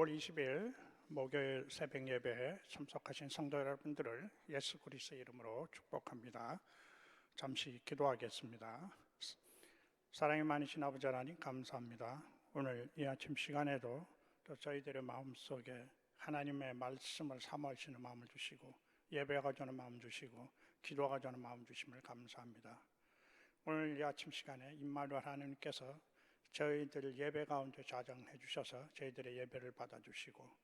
6월 20일 목요일 새벽 예배에 참석하신 성도 여러분들을 예수 그리스도의 이름으로 축복합니다. 잠시 기도하겠습니다. 사랑이 많으신 아버지 하나님 감사합니다. 오늘 이 아침 시간에도 또 저희들의 마음속에 하나님의 말씀을 사모하시는 마음을 주시고 예배가 주는 마음 주시고 기도가 주는 마음 주심을 감사합니다. 오늘 이 아침 시간에 임마누엘 하나님께서 저희들 예배 가운데 좌정해 주셔서 저희들의 예배를 받아주시고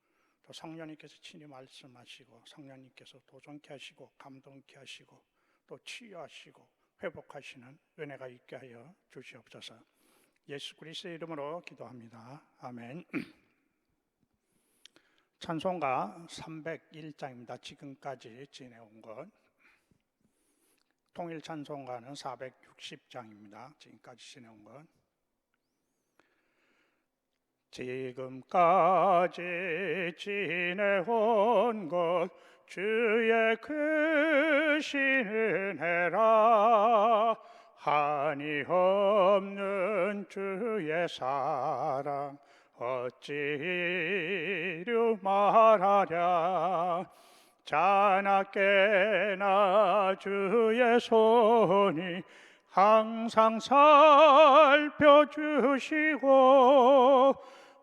또 성령님께서 친히 말씀하시고 성령님께서 도전케 하시고 감동케 하시고 또 치유하시고 회복하시는 은혜가 있게 하여 주시옵소서. 예수 그리스도의 이름으로 기도합니다. 아멘. 찬송가 301장입니다. 지금까지 지내온 것. 통일 찬송가는 460장입니다. 지금까지 지내온 것. 지금까지 지내온 것 주의 크신 은혜라 한이 없는 주의 사랑 어찌이루 말하랴 자나깨나 주의 손이 항상 살펴주시고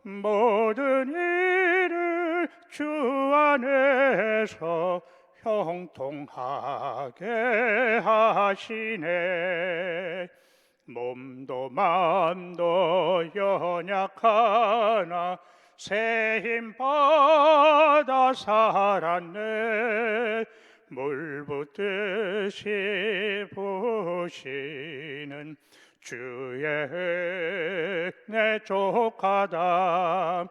모든 일을 주 안에서 형통하게 하시네. 몸도 마음도 연약하나 새 힘 받아 살았네. 물 붓듯이 부으시는 주의 은혜 족하다.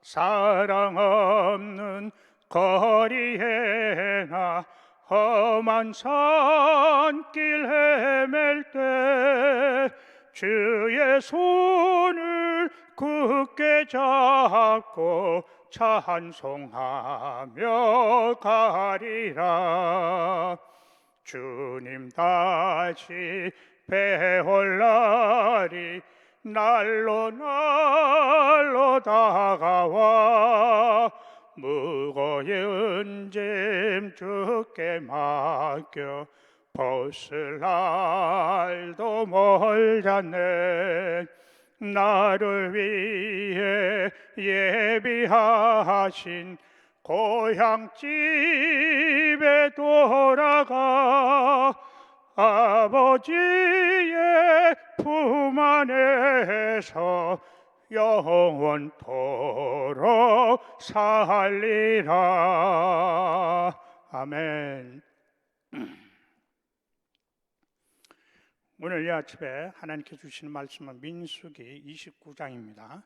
사랑 없는 거리에 나 험한 산길 헤맬 때 주의 손을 굳게 잡고 찬송하며 가리라. 주님 다시 배올 날이 날로 다가와 무거운 짐 주께 맡겨 벗을 날도 멀잖네. 나를 위해 예비하신 고향집에 돌아가 아버지의 품 안에서 영원토록 살리라. 아멘. 오늘 이 아침에 하나님께 주시는 말씀은 민수기 29장입니다.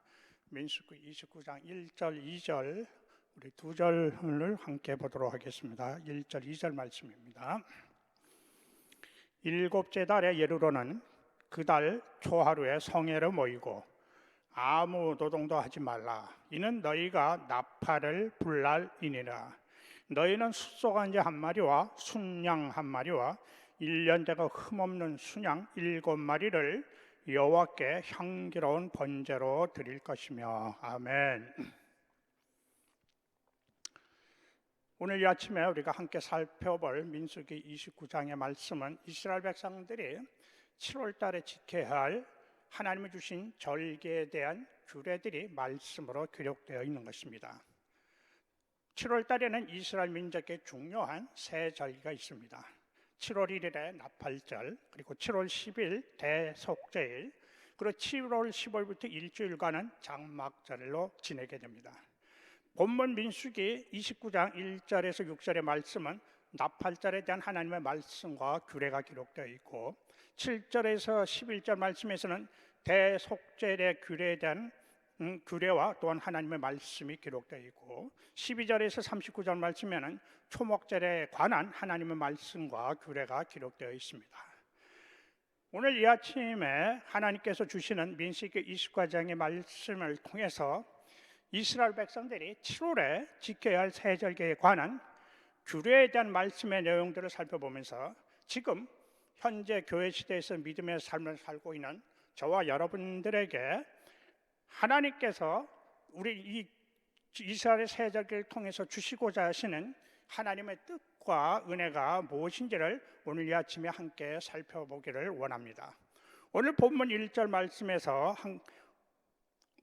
민수기 29장 1절, 2절 우리 두 절을 함께 보도록 하겠습니다. 1절, 2절 말씀입니다. 일곱째 달에 이르러는 그 달 초하루에 성회로 모이고 아무 노동도 하지 말라. 이는 너희가 나팔을 불 날이니라. 너희는 숫소간지 한 마리와 순양 한 마리와 1년 되고 흠없는 순양 7마리를 여호와께 향기로운 번제로 드릴 것이며. 아멘. 오늘 이 아침에 우리가 함께 살펴볼 민수기 29장의 말씀은 이스라엘 백성들이 7월 달에 지켜야 할 하나님이 주신 절기에 대한 규례들이 말씀으로 기록되어 있는 것입니다. 7월 달에는 이스라엘 민족의 중요한 세 절기가 있습니다. 7월 1일에 나팔절, 그리고 7월 10일 대속죄일, 그리고 7월 15일부터 일주일간은 장막절로 지내게 됩니다. 본문 민수기 29장 1절에서 6절의 말씀은 나팔절에 대한 하나님의 말씀과 규례가 기록되어 있고 7절에서 11절 말씀에서는 대속죄의 규례에 대한 규례와 또한 하나님의 말씀이 기록되어 있고 12절에서 39절 말씀에는 초목절에 관한 하나님의 말씀과 규례가 기록되어 있습니다. 오늘 이 아침에 하나님께서 주시는 민수기 29장의 말씀을 통해서 이스라엘 백성들이 7월에 지켜야 할 세절기에 관한 규례에 대한 말씀의 내용들을 살펴보면서 지금 현재 교회 시대에서 믿음의 삶을 살고 있는 저와 여러분들에게 하나님께서 우리 이 이스라엘의 세절기를 통해서 주시고자 하시는 하나님의 뜻과 은혜가 무엇인지를 오늘 이 아침에 함께 살펴보기를 원합니다. 오늘 본문 1절 말씀에서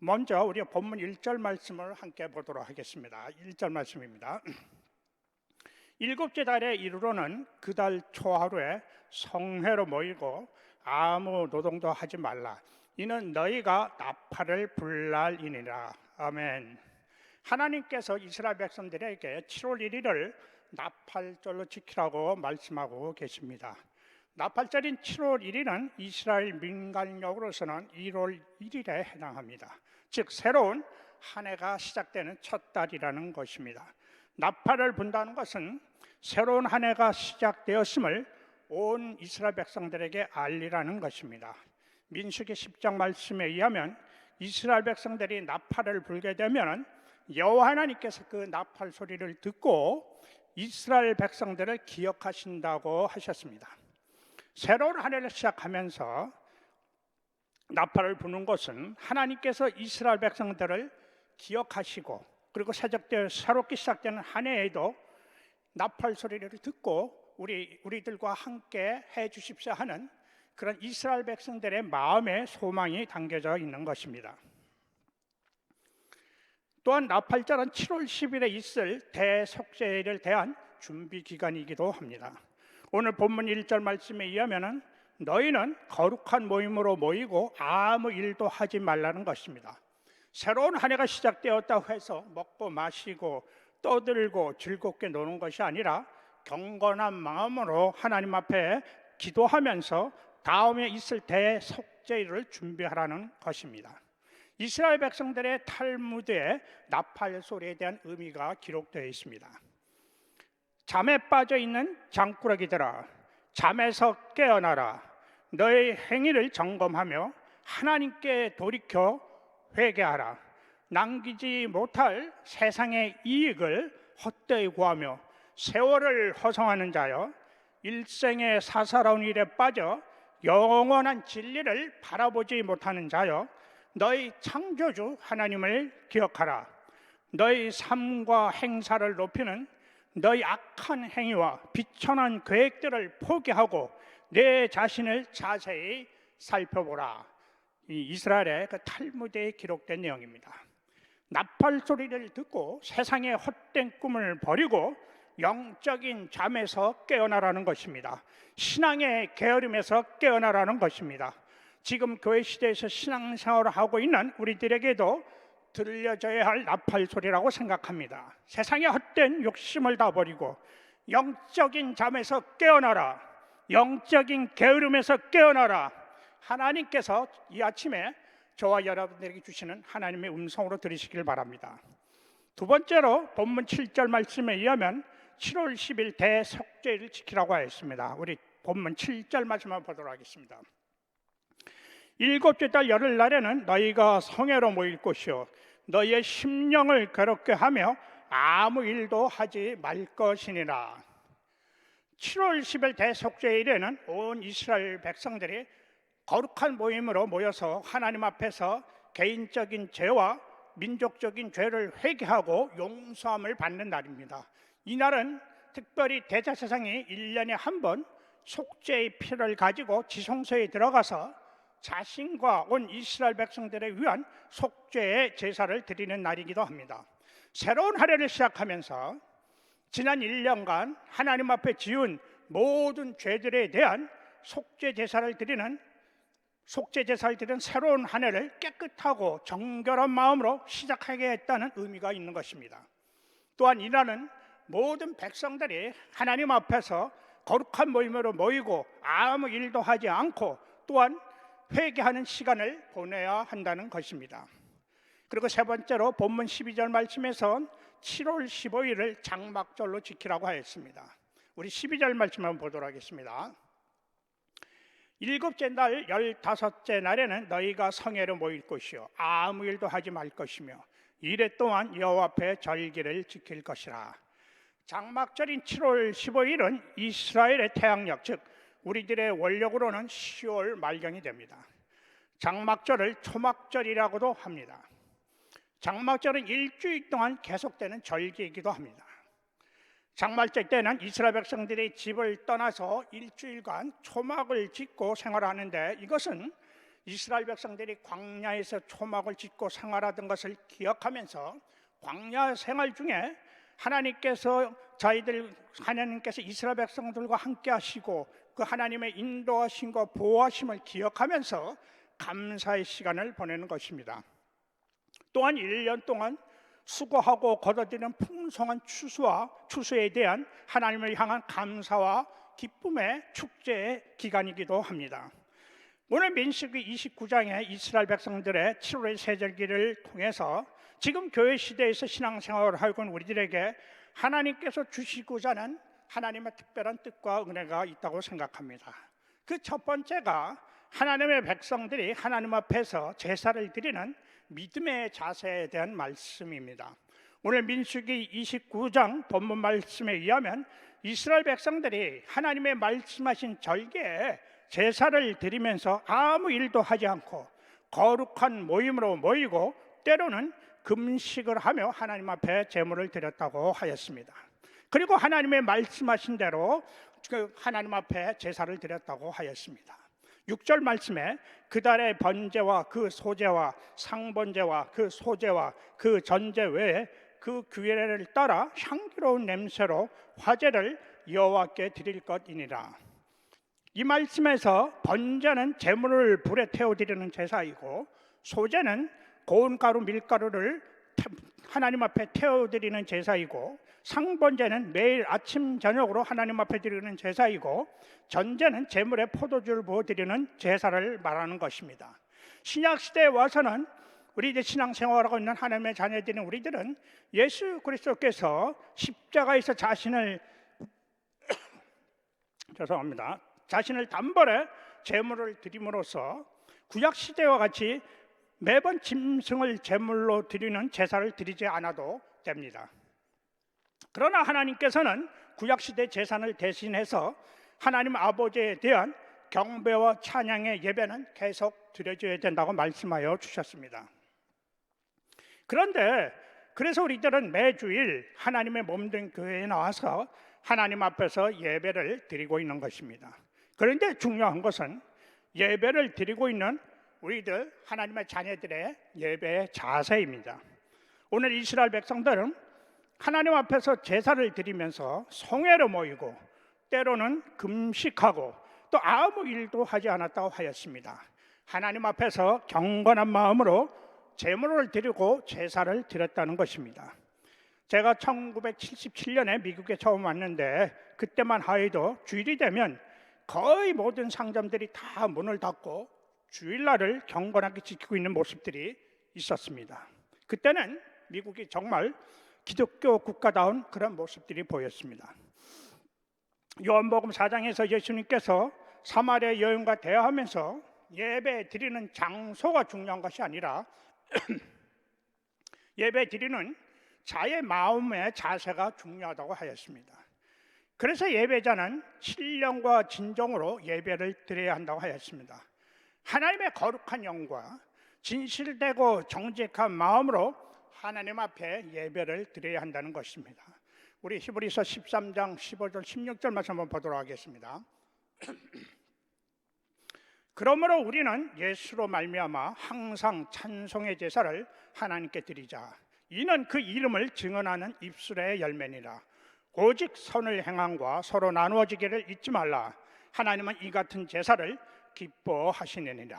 먼저 우리 본문 1절 말씀을 함께 보도록 하겠습니다. 1절 말씀입니다. 일곱째 달에 이르러는 그 달 초하루에 성회로 모이고 아무 노동도 하지 말라. 이는 너희가 나팔을 불 날이니라. 아멘. 하나님께서 이스라엘 백성들에게 7월 1일을 나팔절로 지키라고 말씀하고 계십니다. 나팔절인 7월 1일은 이스라엘 민간력으로서는 1월 1일에 해당합니다. 즉 새로운 한 해가 시작되는 첫 달이라는 것입니다. 나팔을 분다는 것은 새로운 한 해가 시작되었음을 온 이스라엘 백성들에게 알리라는 것입니다. 민수기 10장 말씀에 의하면 이스라엘 백성들이 나팔을 불게 되면 여호와 하나님께서 그 나팔 소리를 듣고 이스라엘 백성들을 기억하신다고 하셨습니다. 새로운 한 해를 시작하면서 나팔을 부는 것은 하나님께서 이스라엘 백성들을 기억하시고 그리고 새롭게 시작되는 한 해에도 나팔 소리를 듣고 우리들과 함께 해 주십시오 하는 그런 이스라엘 백성들의 마음의 소망이 담겨져 있는 것입니다. 또한 나팔절은 7월 10일에 있을 대속죄를 대한 준비 기간이기도 합니다. 오늘 본문 1절 말씀에 의하면 너희는 거룩한 모임으로 모이고 아무 일도 하지 말라는 것입니다. 새로운 한 해가 시작되었다고 해서 먹고 마시고 떠들고 즐겁게 노는 것이 아니라 경건한 마음으로 하나님 앞에 기도하면서 다음에 있을 대속죄를 준비하라는 것입니다. 이스라엘 백성들의 탈무드에 나팔 소리에 대한 의미가 기록되어 있습니다. 잠에 빠져 있는 장꾸러기들아, 잠에서 깨어나라. 너의 행위를 점검하며 하나님께 돌이켜 회개하라. 남기지 못할 세상의 이익을 헛되이 구하며 세월을 허송하는 자여, 일생의 사사로운 일에 빠져 영원한 진리를 바라보지 못하는 자여, 너희 창조주 하나님을 기억하라. 너희 삶과 행사를 높이는 너희 악한 행위와 비천한 계획들을 포기하고 내 자신을 자세히 살펴보라. 이 이스라엘의 그 탈무드에 기록된 내용입니다. 나팔 소리를 듣고 세상의 헛된 꿈을 버리고 영적인 잠에서 깨어나라는 것입니다. 신앙의 게으름에서 깨어나라는 것입니다. 지금 교회 시대에서 신앙생활을 하고 있는 우리들에게도 들려져야 할 나팔 소리라고 생각합니다. 세상의 헛된 욕심을 다 버리고 영적인 잠에서 깨어나라. 영적인 게으름에서 깨어나라. 하나님께서 이 아침에 저와 여러분들에게 주시는 하나님의 음성으로 들으시길 바랍니다. 두 번째로 본문 7절 말씀에 의하면 7월 10일 대속죄를 지키라고 하였습니다. 우리 본문 7절 말씀을 보도록 하겠습니다. 일곱째 달 열흘날에는 너희가 성회로 모일 것이요 너희의 심령을 괴롭게 하며 아무 일도 하지 말 것이니라. 7월 10일 대속죄일에는 온 이스라엘 백성들이 거룩한 모임으로 모여서 하나님 앞에서 개인적인 죄와 민족적인 죄를 회개하고 용서함을 받는 날입니다. 이 날은 특별히 대제사장이 1년에 한 번 속죄의 피를 가지고 지성소에 들어가서 자신과 온 이스라엘 백성들을 위한 속죄의 제사를 드리는 날이기도 합니다. 새로운 한 해를 시작하면서 지난 1년간 하나님 앞에 지은 모든 죄들에 대한 속죄 제사를 드리는 새로운 한 해를 깨끗하고 정결한 마음으로 시작하겠다는 의미가 있는 것입니다. 또한 이날은 모든 백성들이 하나님 앞에서 거룩한 모임으로 모이고 아무 일도 하지 않고 또한 회개하는 시간을 보내야 한다는 것입니다. 그리고 세 번째로 본문 12절 말씀에서 7월 15일을 장막절로 지키라고 하였습니다. 우리 12절 말씀 한번 보도록 하겠습니다. 일곱째 날 15째 날에는 너희가 성회로 모일 것이요 아무 일도 하지 말 것이며 이래 동안 여호와 앞에 절기를 지킬 것이라. 장막절인 7월 15일은 이스라엘의 태양력, 즉 우리들의 원력으로는 10월 말경이 됩니다. 장막절을 초막절이라고도 합니다. 장막절은 일주일 동안 계속되는 절기이기도 합니다. 장막절 때는 이스라엘 백성들이 집을 떠나서 일주일간 초막을 짓고 생활하는데, 이것은 이스라엘 백성들이 광야에서 초막을 짓고 생활하던 것을 기억하면서 광야 생활 중에 하나님께서 이스라엘 백성들과 함께 하시고 그 하나님의 인도하심과 보호하심을 기억하면서 감사의 시간을 보내는 것입니다. 또한 1년 동안 수고하고 거둬들이는 풍성한 추수에 대한 하나님을 향한 감사와 기쁨의 축제의 기간이기도 합니다. 오늘 민수기 29장의 이스라엘 백성들의 7월의 세절기를 통해서 지금 교회 시대에서 신앙생활을 하고 있는 우리들에게 하나님께서 주시고자 하는 하나님의 특별한 뜻과 은혜가 있다고 생각합니다. 그 첫 번째가 하나님의 백성들이 하나님 앞에서 제사를 드리는 믿음의 자세에 대한 말씀입니다. 오늘 민수기 29장 본문 말씀에 의하면 이스라엘 백성들이 하나님의 말씀하신 절기에 제사를 드리면서 아무 일도 하지 않고 거룩한 모임으로 모이고 때로는 금식을 하며 하나님 앞에 제물을 드렸다고 하였습니다. 그리고 하나님의 말씀하신 대로 하나님 앞에 제사를 드렸다고 하였습니다. 6절 말씀에 그 달의 번제와 그 소제와 상번제와 그 소제와 그 전제 외에 그 규례를 따라 향기로운 냄새로 화제를 여호와께 드릴 것이니라. 이 말씀에서 번제는 제물을 불에 태워 드리는 제사이고, 소제는 고운 가루 밀가루를 하나님 앞에 태워 드리는 제사이고, 상번제는 매일 아침 저녁으로 하나님 앞에 드리는 제사이고, 전제는 제물에 포도주를 부어 드리는 제사를 말하는 것입니다. 신약 시대에 와서는 우리 이제 신앙생활하고 있는 하나님의 자녀들인 우리들은 예수 그리스도께서 십자가에서 자신을 단번에 제물을 드림으로써 구약 시대와 같이 매번 짐승을 제물로 드리는 제사를 드리지 않아도 됩니다. 그러나 하나님께서는 구약시대 제사를 대신해서 하나님 아버지에 대한 경배와 찬양의 예배는 계속 드려줘야 된다고 말씀하여 주셨습니다. 그런데 그래서 우리들은 매주일 하나님의 몸된 교회에 나와서 하나님 앞에서 예배를 드리고 있는 것입니다. 그런데 중요한 것은 예배를 드리고 있는 우리들 하나님의 자녀들의 예배의 자세입니다. 오늘 이스라엘 백성들은 하나님 앞에서 제사를 드리면서 성회로 모이고 때로는 금식하고 또 아무 일도 하지 않았다고 하였습니다. 하나님 앞에서 경건한 마음으로 제물을 드리고 제사를 드렸다는 것입니다. 제가 1977년에 미국에 처음 왔는데 그때만 하여도 주일이 되면 거의 모든 상점들이 다 문을 닫고 주일날을 경건하게 지키고 있는 모습들이 있었습니다. 그때는 미국이 정말 기독교 국가다운 그런 모습들이 보였습니다. 요한복음 4장에서 예수님께서 사마리아 여인과 대화하면서 예배 드리는 장소가 중요한 것이 아니라 예배 드리는 자의 마음의 자세가 중요하다고 하였습니다. 그래서 예배자는 신령과 진정으로 예배를 드려야 한다고 하였습니다. 하나님의 거룩한 영과 진실되고 정직한 마음으로 하나님 앞에 예배를 드려야 한다는 것입니다. 우리 히브리서 13장 15절 16절 말씀 한번 보도록 하겠습니다. 그러므로 우리는 예수로 말미암아 항상 찬송의 제사를 하나님께 드리자. 이는 그 이름을 증언하는 입술의 열매니라. 오직 선을 행함과 서로 나누어지기를 잊지 말라. 하나님은 이 같은 제사를 기뻐하시느니라.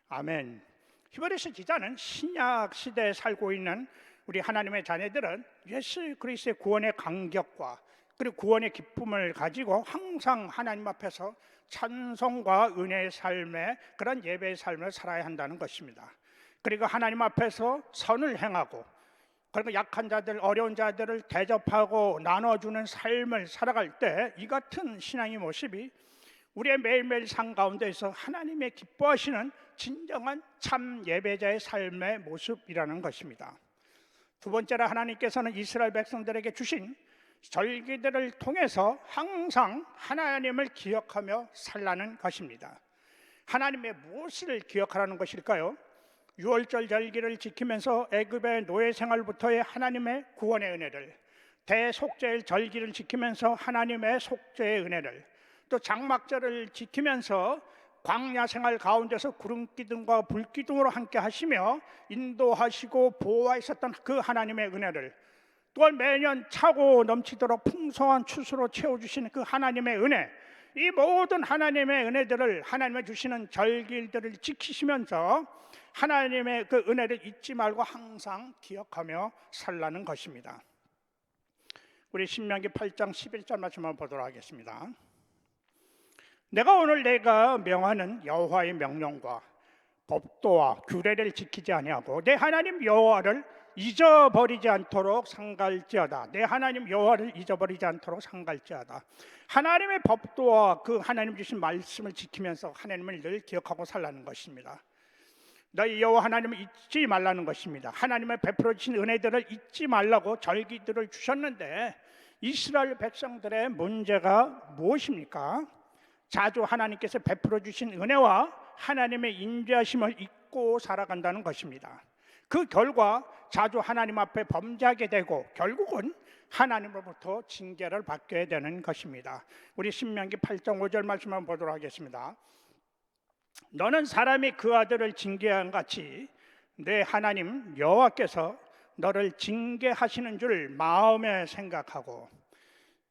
아멘. 히브리서 기자는 신약 시대에 살고 있는 우리 하나님의 자녀들은 예수 그리스도의 구원의 감격과 그리고 구원의 기쁨을 가지고 항상 하나님 앞에서 찬송과 은혜의 삶의 그런 예배의 삶을 살아야 한다는 것입니다. 그리고 하나님 앞에서 선을 행하고 그리고 약한 자들, 어려운 자들을 대접하고 나눠주는 삶을 살아갈 때 이 같은 신앙의 모습이 우리의 매일매일 삶 가운데에서 하나님의 기뻐하시는 진정한 참 예배자의 삶의 모습이라는 것입니다. 두 번째로 하나님께서는 이스라엘 백성들에게 주신 절기들을 통해서 항상 하나님을 기억하며 살라는 것입니다. 하나님의 무엇을 기억하라는 것일까요? 유월절 절기를 지키면서 애굽의 노예 생활부터의 하나님의 구원의 은혜를, 대속죄일 절기를 지키면서 하나님의 속죄의 은혜를, 또 장막절을 지키면서 광야 생활 가운데서 구름 기둥과 불 기둥으로 함께 하시며 인도하시고 보호하셨던 그 하나님의 은혜를, 또한 매년 차고 넘치도록 풍성한 추수로 채워주시는 그 하나님의 은혜, 이 모든 하나님의 은혜들을, 하나님의 주시는 절기들을 지키시면서 하나님의 그 은혜를 잊지 말고 항상 기억하며 살라는 것입니다. 우리 신명기 8장 11절 말씀 한번 보도록 하겠습니다. 내가 오늘 내가 명하는 여호와의 명령과 법도와 규례를 지키지 아니하고 내 하나님 여호와를 잊어버리지 않도록 상갈지어다. 내 하나님 여호와를 잊어버리지 않도록 상갈지어다. 하나님의 법도와 그 하나님 주신 말씀을 지키면서 하나님을 늘 기억하고 살라는 것입니다. 너희 여호와 하나님을 잊지 말라는 것입니다. 하나님의 베풀어 주신 은혜들을 잊지 말라고 절기들을 주셨는데 이스라엘 백성들의 문제가 무엇입니까? 자주 하나님께서 베풀어 주신 은혜와 하나님의 인자심을 잊고 살아간다는 것입니다. 그 결과 자주 하나님 앞에 범죄하게 되고 결국은 하나님으로부터 징계를 받게 되는 것입니다. 우리 신명기 8장 5절 말씀 한번 보도록 하겠습니다. 너는 사람이 그 아들을 징계한 같이 내 하나님 여호와께서 너를 징계하시는 줄 마음에 생각하고,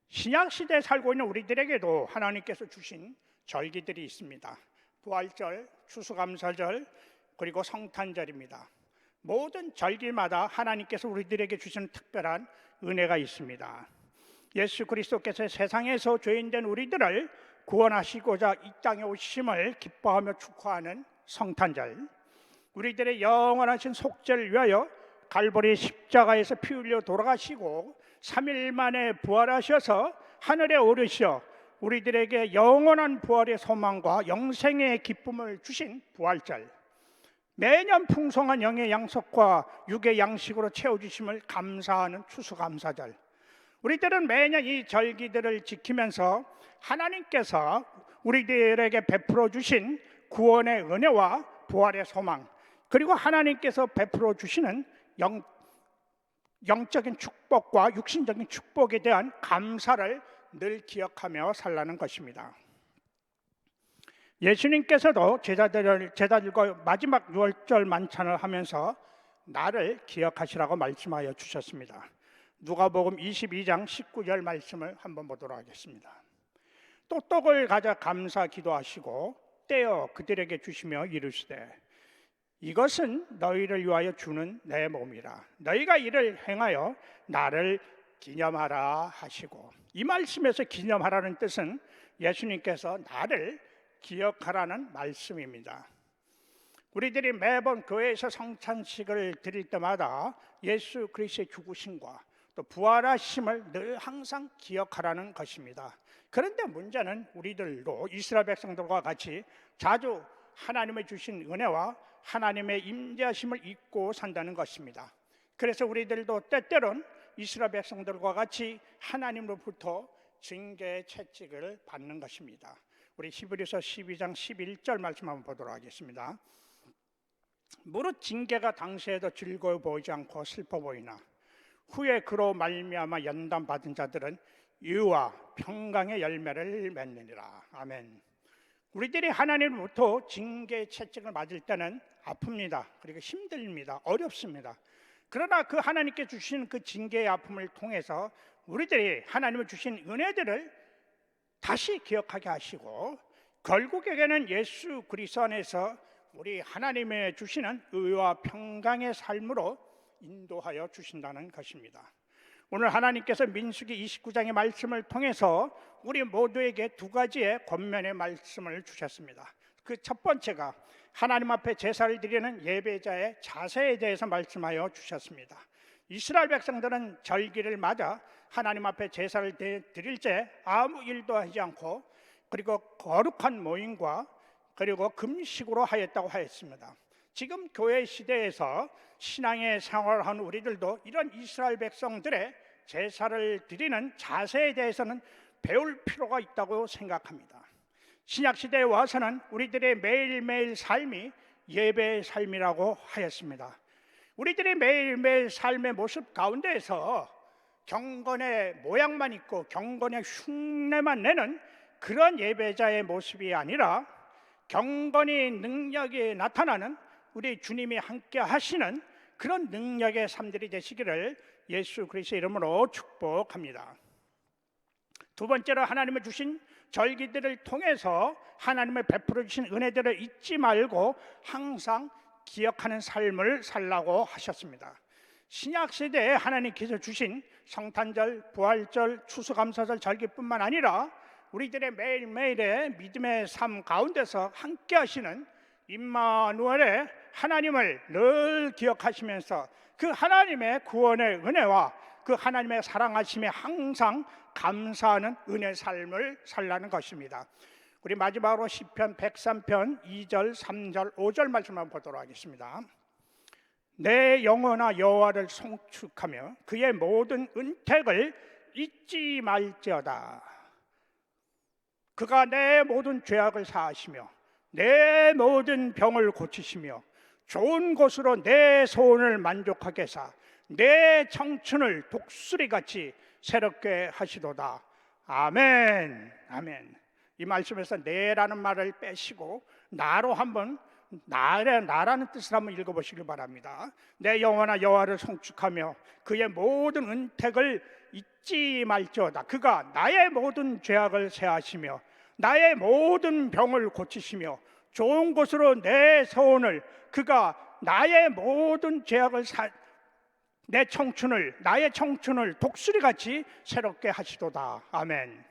신약 시대에 살고 있는 우리들에게도 하나님께서 주신 절기들이 있습니다. 부활절, 추수감사절, 그리고 성탄절입니다. 모든 절기마다 하나님께서 우리들에게 주시는 특별한 은혜가 있습니다. 예수 그리스도께서 세상에서 죄인된 우리들을 구원하시고자 이 땅에 오심을 기뻐하며 축하하는 성탄절, 우리들의 영원하신 속죄를 위하여 갈보리 십자가에서 피 흘려 돌아가시고 3일 만에 부활하셔서 하늘에 오르시어 우리들에게 영원한 부활의 소망과 영생의 기쁨을 주신 부활절, 매년 풍성한 영의 양식과 육의 양식으로 채워주심을 감사하는 추수감사절, 우리들은 매년 이 절기들을 지키면서 하나님께서 우리들에게 베풀어 주신 구원의 은혜와 부활의 소망, 그리고 하나님께서 베풀어 주시는 영적인 축복과 육신적인 축복에 대한 감사를 늘 기억하며 살라는 것입니다. 예수님께서도 제자들과 마지막 유월절 만찬을 하면서 나를 기억하시라고 말씀하여 주셨습니다. 누가복음 22장 19절 말씀을 한번 보도록 하겠습니다. 또 떡을 가져 감사 기도하시고 떼어 그들에게 주시며 이르시되 이것은 너희를 위하여 주는 내 몸이라. 너희가 이를 행하여 나를 기념하라 하시고, 이 말씀에서 기념하라는 뜻은 예수님께서 나를 기억하라는 말씀입니다. 우리들이 매번 교회에서 성찬식을 드릴 때마다 예수 그리스도의 죽으심과 또 부활하심을 늘 항상 기억하라는 것입니다. 그런데 문제는 우리들도 이스라엘 백성들과 같이 자주 하나님의 주신 은혜와 하나님의 임재하심을 잊고 산다는 것입니다. 그래서 우리들도 때때론 이스라엘 백성들과 같이 하나님으로부터 징계 채찍을 받는 것입니다. 우리 히브리서 12장 11절 말씀 한번 보도록 하겠습니다. 무릇 징계가 당시에도 즐거워 보이지 않고 슬퍼 보이나 후에 그로 말미암아 연단 받은 자들은 유와 평강의 열매를 맺느니라. 아멘. 우리들이 하나님으로부터 징계 채찍을 맞을 때는 아픕니다. 그리고 힘듭니다. 어렵습니다. 그러나 그 하나님께 주신 그 징계의 아픔을 통해서 우리들이 하나님을 주신 은혜들을 다시 기억하게 하시고 결국에는 예수 그리스도 안에서 우리 하나님의 주시는 의와 평강의 삶으로 인도하여 주신다는 것입니다. 오늘 하나님께서 민수기 29장의 말씀을 통해서 우리 모두에게 두 가지의 권면의 말씀을 주셨습니다. 그 첫 번째가 하나님 앞에 제사를 드리는 예배자의 자세에 대해서 말씀하여 주셨습니다. 이스라엘 백성들은 절기를 맞아 하나님 앞에 제사를 드릴 때 아무 일도 하지 않고 그리고 거룩한 모임과 그리고 금식으로 하였다고 하였습니다. 지금 교회 시대에서 신앙의 생활을 하는 우리들도 이런 이스라엘 백성들의 제사를 드리는 자세에 대해서는 배울 필요가 있다고 생각합니다. 신약 시대에 와서는 우리들의 매일매일 삶이 예배의 삶이라고 하였습니다. 우리들의 매일매일 삶의 모습 가운데에서 경건의 모양만 있고 경건의 흉내만 내는 그런 예배자의 모습이 아니라 경건이 능력이 나타나는 우리 주님이 함께 하시는 그런 능력의 삶들이 되시기를 예수 그리스도의 이름으로 축복합니다. 두 번째로, 하나님의 주신 절기들을 통해서 하나님의 베풀어 주신 은혜들을 잊지 말고 항상 기억하는 삶을 살라고 하셨습니다. 신약 시대에 하나님께서 주신 성탄절, 부활절, 추수감사절 절기뿐만 아니라 우리들의 매일매일의 믿음의 삶 가운데서 함께 하시는 임마누엘의 하나님을 늘 기억하시면서 그 하나님의 구원의 은혜와 그 하나님의 사랑하심에 항상 감사하는 은혜 삶을 살라는 것입니다. 우리 마지막으로 시편 103편 2절, 3절, 5절 말씀만 보도록 하겠습니다. 내 영혼아 여호와를 송축하며 그의 모든 은택을 잊지 말지어다. 그가 내 모든 죄악을 사하시며 내 모든 병을 고치시며 좋은 곳으로 내 소원을 만족하게 하사 내 청춘을 독수리같이 새롭게 하시도다. 아멘. 아멘. 이 말씀에서 내라는 말을 빼시고 나로 한번 나라는 뜻을 한번 읽어보시길 바랍니다. 내 영혼아 여호와를 송축하며 그의 모든 은택을 잊지 말지어다. 그가 나의 모든 죄악을 사하시며 나의 모든 병을 고치시며 좋은 곳으로 내 소원을, 그가 나의 모든 죄악을 내 청춘을, 나의 청춘을 독수리같이 새롭게 하시도다. 아멘.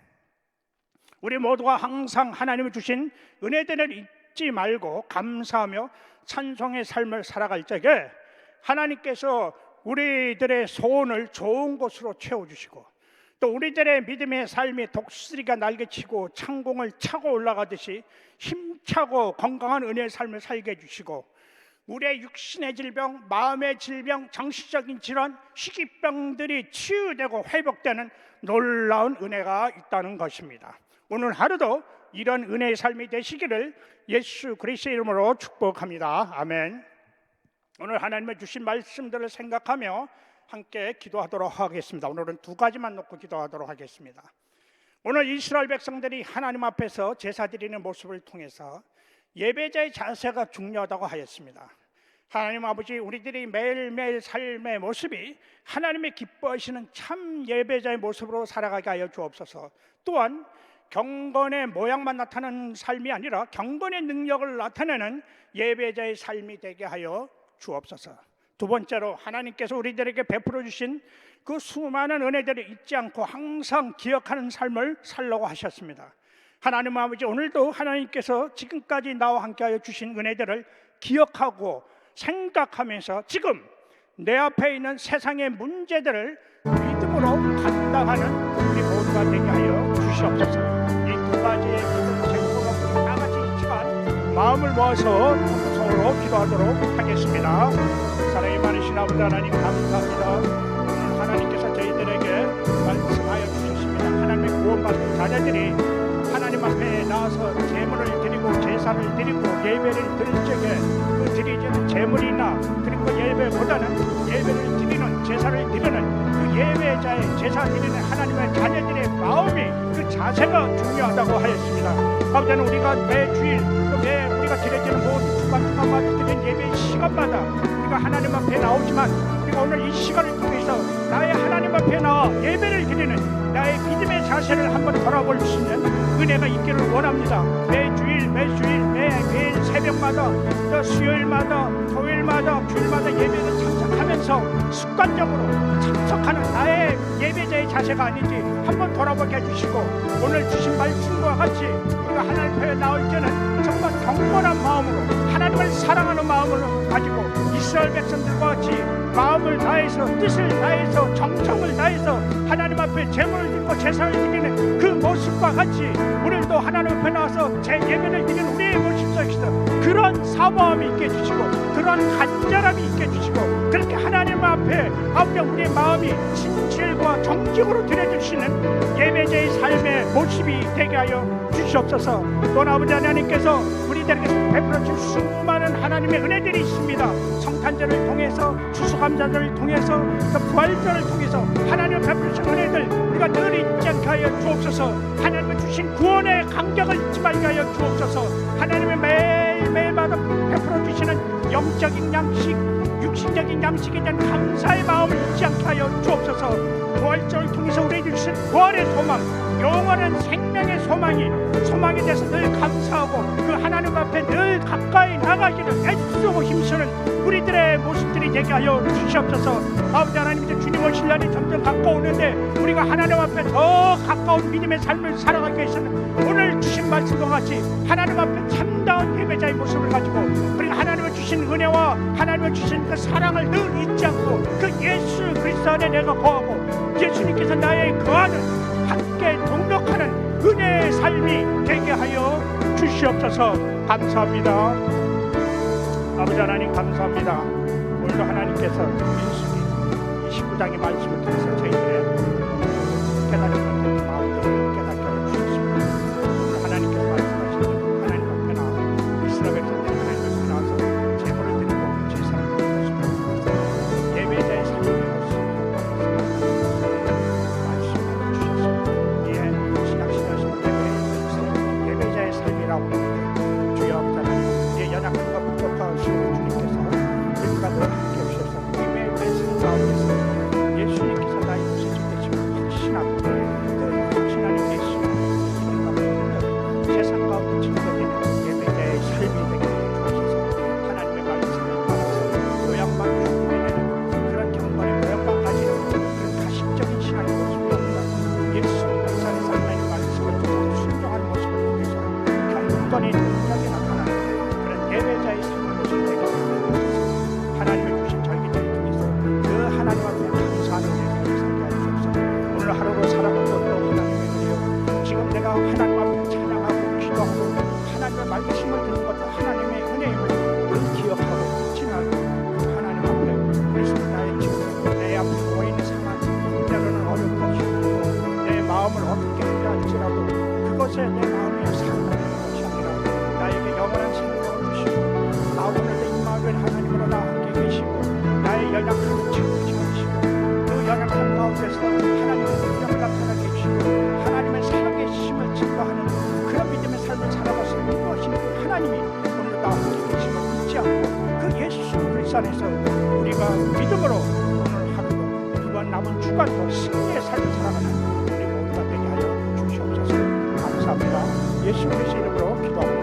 우리 모두가 항상 하나님이 주신 은혜들을 잊지 말고 감사하며 찬송의 삶을 살아갈 적에 하나님께서 우리들의 소원을 좋은 곳으로 채워주시고 또 우리들의 믿음의 삶이 독수리가 날개치고 창공을 차고 올라가듯이 힘차고 건강한 은혜의 삶을 살게 해주시고 우리의 육신의 질병, 마음의 질병, 정신적인 질환, 희귀병들이 치유되고 회복되는 놀라운 은혜가 있다는 것입니다. 오늘 하루도 이런 은혜의 삶이 되시기를 예수 그리스도의 이름으로 축복합니다. 아멘. 오늘 하나님의 주신 말씀들을 생각하며 함께 기도하도록 하겠습니다. 오늘은 두 가지만 놓고 기도하도록 하겠습니다. 오늘 이스라엘 백성들이 하나님 앞에서 제사 드리는 모습을 통해서 예배자의 자세가 중요하다고 하였습니다. 하나님 아버지, 우리들이 매일매일 삶의 모습이 하나님의 기뻐하시는 참 예배자의 모습으로 살아가게 하여 주옵소서. 또한 경건의 모양만 나타나는 삶이 아니라 경건의 능력을 나타내는 예배자의 삶이 되게 하여 주옵소서. 두 번째로, 하나님께서 우리들에게 베풀어 주신 그 수많은 은혜들을 잊지 않고 항상 기억하는 삶을 살라고 하셨습니다. 하나님 아버지, 오늘도 하나님께서 지금까지 나와 함께하여 주신 은혜들을 기억하고 생각하면서 지금 내 앞에 있는 세상의 문제들을 믿음으로 감당하는 우리 모두가 되게 하여 주시옵소서. 이 두 가지의 기도 제목을 다 같이 이 시간 마음을 모아서 서로 기도하도록 하겠습니다. 사랑이 많으신 아버지 하나님, 감사합니다. 오늘 하나님께서 저희들에게 말씀하여 주셨습니다. 하나님의 구원받은 자녀들이 하나님 앞에 나와서 제물을 드리고 제사를 드리고 예배를 드릴 적에 그 드리지는 제물이나 그리고 예배보다는 예배를 드리는, 제사를 드리는 그 예배자의 제사 드리는 하나님의 자녀들의 마음이, 그 자세가 중요하다고 하였습니다. 아버지는 우리가 매 주일 매 우리가 드려지는 모든 주간마다 드리는 예배 시간마다 우리가 하나님 앞에 나오지만 우리가 오늘 이 시간을 통해서 나의 하나님 앞에 나와 예배를 드리는 나의 믿음의 자세를 한번 돌아볼 수 있는 은혜가 있기를 원합니다. 매 주일 매일 새벽마다 또 수요일마다 토요일마다 주일마다 예배를 참석하면서 습관적으로 참석하는 나의 예배자의 자세가 아닌지 한번 돌아보게 해주시고 오늘 주신 말씀과 같이 우리가 하나님 앞에 나올 때는 정말 경건한 마음으로 하나님을 사랑하는 마음으로 가지고 이스라엘 백성들과 같이 마음을 다해서 뜻을 다해서 정성을 다해서 하나님 앞에 제물을 드리고 제사를 드리는 그 모습과 같이 오늘도 하나님 앞에 나와서 제 예배를 드리는 우리의 모습 속에서 그런 사모함이 있게 해주시고 그런 간절함이 있게 해주시고 그렇게 하나님 앞에 아버지 우리의 마음이 진실과 정직으로 드려주시는 예배자의 삶의 모습이 되게 하여 주시옵소서. 또 아버지 하나님께서 우리들에게 베풀어 줄 수많은 하나님의 은혜들이 있습니다. 성탄절을 통해서 추수감사절을 통해서 또 부활절을 통해서 하나님 베풀어 주신 은혜들 우리가 늘 잊지 않게 하여 주옵소서. 하나님의 주신 구원의 감격을 잊지 말게 하여 주옵소서. 하나님의 매일매일마다 베풀어 주시는 영적인 양식 육신적인 양식에 대한 감사의 마음을 잊지 않게 하여 주옵소서. 부활절을 통해서 우리에게 주신 부활의 소망 영원한 생명의 소망에 대해서 늘 감사하고 그 하나님 앞에 늘 가까이 나가기를 애쓰고 힘쓰는 우리들의 모습들이 되게 하여 주시옵소서. 아버지 하나님 이제 주님 오실 날이 점점 가까우는데 우리가 하나님 앞에 더 가까운 믿음의 삶을 살아가기 위해서는 오늘 주신 말씀과 같이 하나님 앞에 참다운 예배자의 모습을 가지고 우리가 하나님의 주신 은혜와 하나님의 주신 그 사랑을 늘 잊지 않고 그 예수 그리스도 안에 내가 거하고 예수님께서 나의 거하는 함께 동력하는 은혜의 삶이 되게 하여 주시옵소서. 감사합니다. 아버지 하나님 감사합니다. 오늘도 하나님께서 민수기 29장의 말씀을 통해서 저희들의 깨닫지 못한 마음들을 깨닫게 하여 주셨습니다. 오늘 하나님께서 말씀하신 하나님 앞에 나와 이스라엘 백성들이 하나님 앞에 나와서 제물을 드리고 제사를 드리는 모습을 통해서 예배자의 삶을 예배자의 삶이라고 하는데 주여 아버지 하나님 우리의 연약함과 부족하신 주님께서 우리가 늘 함께 오셔서 매일매일 삶 가운데서 예수님께서 나의 구세주 되심을 확신하고 그 확신하는 예수님 가운데 세상 가운데 증거되는 예배자의 삶이 되게 주옵소서. 하나님의 말씀을 따라서 모양만 준비되는 그런 경건의 모양만 가지는 그런 가식적인 신앙의 모습이 없는 예수 역사에서 하나님의 말씀을 통해서 순종하는 모습을 통해서 경건의 능력이 나타나는 그런 예배자의 삶을 모습이 되게 주옵소서. 하나님의 주신 절기들을 통해서 그 하나님 앞에 감사하는 예배를 살게 하시옵소서. 오늘 하루로 살아가는 것도 하나님의 은혜요 지금 내가 하나님 앞에 찬양하고 기도하고 하나님의 말씀을 듣는 것도 하나님의 은혜임을 늘 기억하고 잊지 말고 그 하나님 앞에 그리스도 나의 기도 내 앞에 놓여있는 상황 때로는 어렵고 힘들고 내 마음을 어둡게 하려 할지라도 그것에 내 마음이 상하는 것이 아니라 나에게 영원한 생명을 주시고 나 오늘도 임마누엘 하나님으로 나 함께 계시고 나의 연약함을 채우지 않으시고 그 연약함 가운데서 하나님의 능력을 나타나게 해주시고 하나님의 살아계심을 증거하는 그런 믿음의 삶을 살아가서 인도하시는 그 하나님이 오늘도 나와 함께 계심을 잊지 않고 그 예수 그리스도 안에서 우리가 믿음으로 오늘 하루도 이번 남은 주간도 승리의 삶을 살아가는 우리 모두가 되게 하여 주시옵소서. 감사합니다. 예수 그리스도 이름으로 기도합니다.